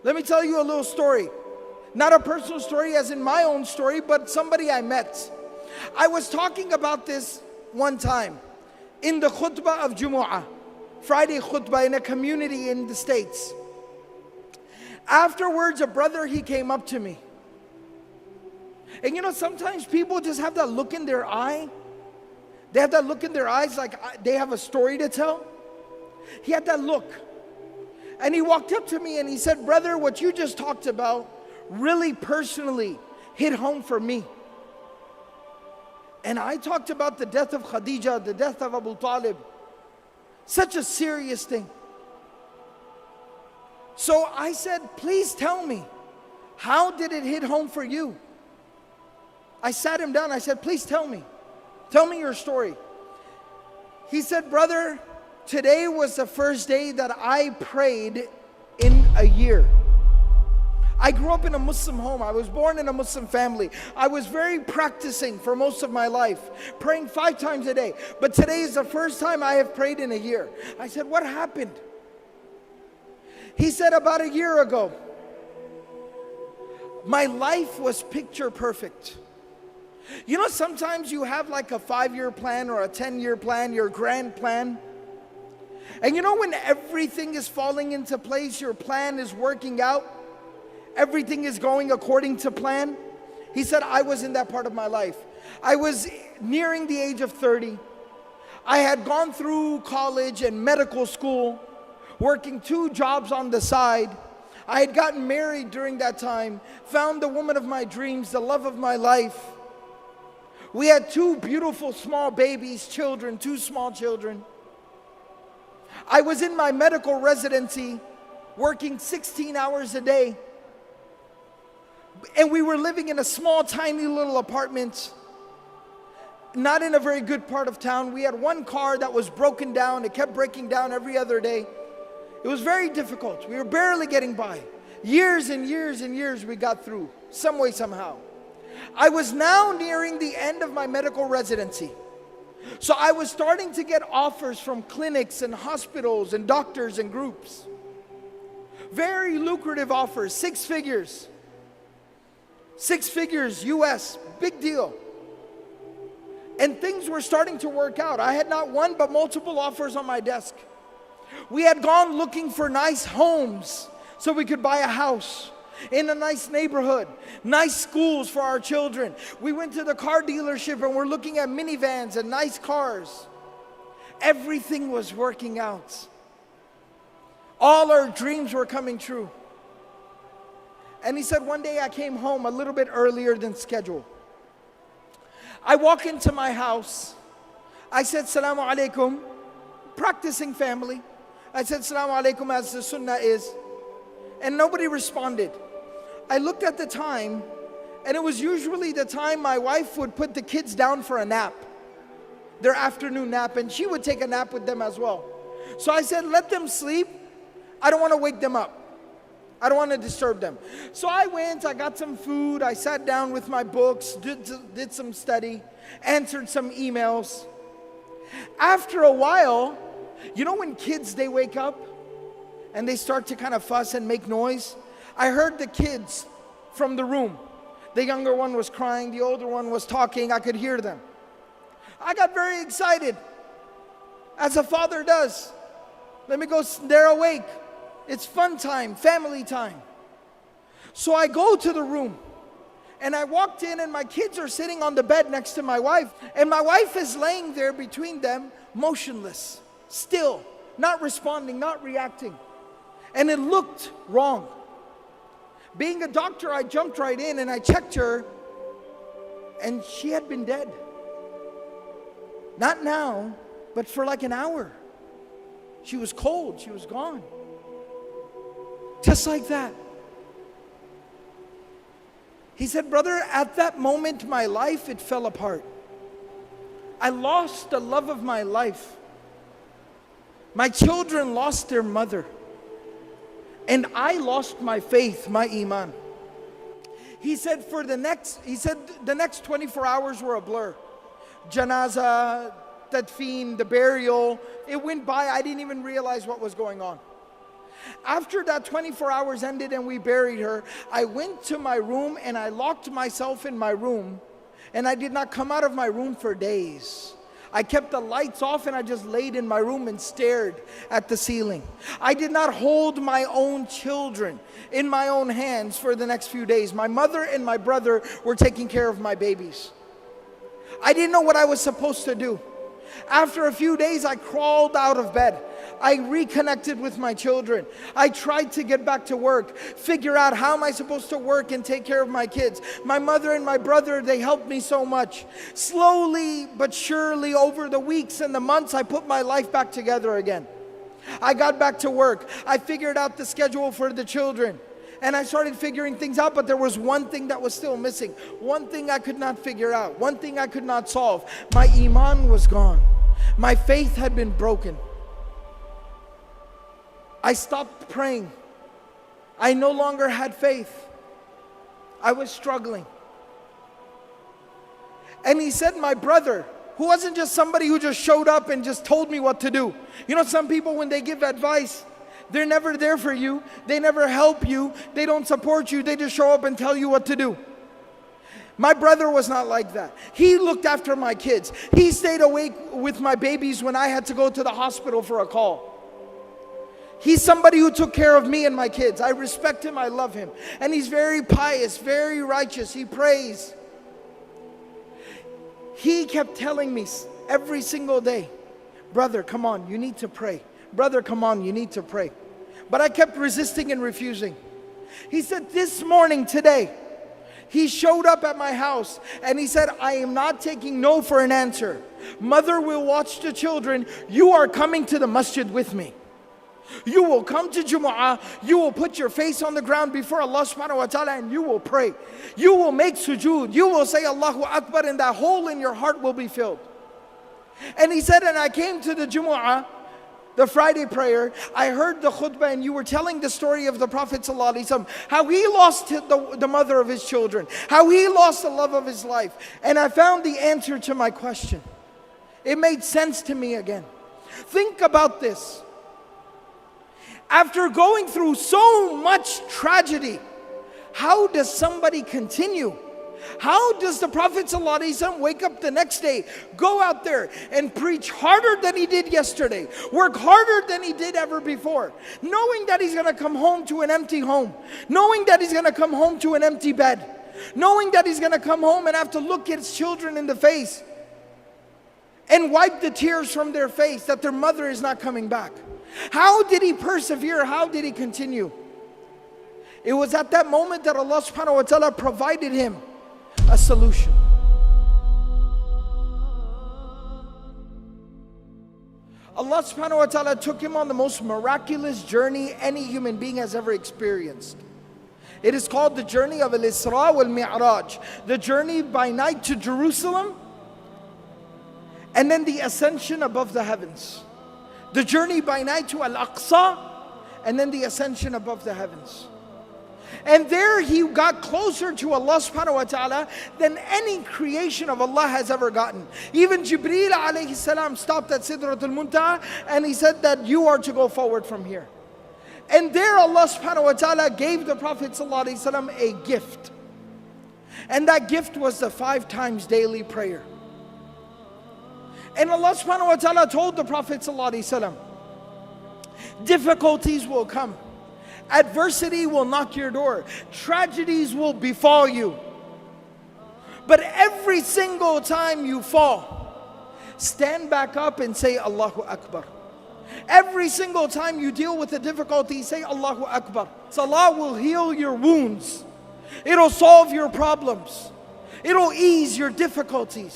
Let me tell you a little story. Not a personal story as in my own story, but somebody I met. I was talking about this one time in the khutbah of Jumu'ah, Friday khutbah in a community in the States. Afterwards, a brother, he came up to me. And you know, sometimes people just have that look in their eye. They have that look in their eyes like they have a story to tell. He had that look. And he walked up to me and he said, brother, what you just talked about really personally hit home for me. And I talked about the death of Khadija, the death of Abu Talib. Such a serious thing. So I said, please tell me, how did it hit home for you? I sat him down, I said, please tell me your story. He said, brother, today was the first day that I prayed in a year. I grew up in a Muslim home. I was born in a Muslim family. I was very practicing for most of my life, praying 5 times a day. But today is the first time I have prayed in a year. I said, what happened? He said, about a year ago, my life was picture perfect. You know, sometimes you have like a 5-year plan or a 10-year plan, your grand plan. And you know, when everything is falling into place, your plan is working out, everything is going according to plan. He said, I was in that part of my life. I was nearing the age of 30. I had gone through college and medical school, working 2 jobs on the side. I had gotten married during that time, found the woman of my dreams, the love of my life. We had 2 beautiful small babies, children, 2 small children. I was in my medical residency, working 16 hours a day. And we were living in a small, tiny little apartment, not in a very good part of town. We had 1 car that was broken down. It kept breaking down every other day. It was very difficult. We were barely getting by. Years and years and years we got through, some way, somehow. I was now nearing the end of my medical residency. So I was starting to get offers from clinics and hospitals and doctors and groups. Very lucrative offers, 6 figures. 6 figures US, big deal. And things were starting to work out. I had not one but multiple offers on my desk. We had gone looking for nice homes so we could buy a house in a nice neighborhood, nice schools for our children. We went to the car dealership and we're looking at minivans and nice cars. Everything was working out. All our dreams were coming true. And he said, one day I came home a little bit earlier than scheduled. I walk into my house. I said, Salamu alaikum, practicing family. I said, Salamu alaikum, as the sunnah is. And nobody responded. I looked at the time, and it was usually the time my wife would put the kids down for a nap, their afternoon nap, and she would take a nap with them as well. So I said, let them sleep. I don't want to wake them up. I don't want to disturb them. So I went, I got some food, I sat down with my books, did some study, answered some emails. After a while, you know when kids, they wake up and they start to kind of fuss and make noise? I heard the kids from the room. The younger one was crying, the older one was talking, I could hear them. I got very excited, as a father does. Let me go, they're awake. It's fun time, family time. So I go to the room and I walked in and my kids are sitting on the bed next to my wife. And my wife is laying there between them, motionless, still, not responding, not reacting. And it looked wrong. Being a doctor, I jumped right in and I checked her and she had been dead. Not now, but for like an hour. She was cold, she was gone. Just like that. He said, brother, at that moment, my life, it fell apart. I lost the love of my life. My children lost their mother. And I lost my faith, my Iman. He said, the next 24 hours were a blur. Janaza, tadfeen, the burial, it went by. I didn't even realize what was going on. After that 24 hours ended and we buried her, I went to my room and I locked myself in my room, and I did not come out of my room for days. I kept the lights off and I just laid in my room and stared at the ceiling. I did not hold my own children in my own hands for the next few days. My mother and my brother were taking care of my babies. I didn't know what I was supposed to do. After a few days, I crawled out of bed. I reconnected with my children. I tried to get back to work, figure out how am I supposed to work and take care of my kids. My mother and my brother, they helped me so much. Slowly but surely, over the weeks and the months, I put my life back together again. I got back to work. I figured out the schedule for the children. And I started figuring things out, but there was one thing that was still missing. One thing I could not figure out. One thing I could not solve. My Imaan was gone. My faith had been broken. I stopped praying. I no longer had faith. I was struggling. And he said, my brother, who wasn't just somebody who just showed up and just told me what to do. You know, some people, when they give advice, they're never there for you. They never help you. They don't support you. They just show up and tell you what to do. My brother was not like that. He looked after my kids. He stayed awake with my babies when I had to go to the hospital for a call. He's somebody who took care of me and my kids. I respect him. I love him. And he's very pious, very righteous. He prays. He kept telling me every single day, brother, come on, you need to pray. Brother, come on, you need to pray. But I kept resisting and refusing. He said, this morning, today, he showed up at my house and he said, I am not taking no for an answer. Mother will watch the children. You are coming to the masjid with me. You will come to Jumu'ah. You will put your face on the ground before Allah subhanahu wa ta'ala and you will pray. You will make sujood. You will say Allahu Akbar and that hole in your heart will be filled. And he said, and I came to the Jumu'ah, the Friday prayer, I heard the khutbah and you were telling the story of the Prophet ﷺ, how he lost the mother of his children, how he lost the love of his life. And I found the answer to my question. It made sense to me again. Think about this. After going through so much tragedy, how does somebody continue? How does the Prophet ﷺ wake up the next day, go out there and preach harder than he did yesterday, work harder than he did ever before, knowing that he's going to come home to an empty home, knowing that he's going to come home to an empty bed, knowing that he's going to come home and have to look his children in the face and wipe the tears from their face that their mother is not coming back? How did he persevere? How did he continue? It was at that moment that Allah subhanahu wa ta'ala provided him a solution. Allah subhanahu wa ta'ala took him on the most miraculous journey any human being has ever experienced. It is called the journey of Al-Isra wal-Mi'raj, the journey by night to Jerusalem, and then the ascension above the heavens. The journey by night to Al-Aqsa, and then the ascension above the heavens. And there he got closer to Allah subhanahu wa ta'ala than any creation of Allah has ever gotten. Even Jibreel alayhi salam stopped at Sidratul Muntaha and he said that you are to go forward from here. And there Allah subhanahu wa ta'ala gave the Prophet sallallahu alayhi wasallam a gift. And that gift was the 5 times daily prayer. And Allah subhanahu wa ta'ala told the Prophet sallallahu alayhi wasallam, difficulties will come. Adversity will knock your door. Tragedies will befall you. But every single time you fall, stand back up and say Allahu Akbar. Every single time you deal with a difficulty, say Allahu Akbar. Salah will heal your wounds. It'll solve your problems. It'll ease your difficulties.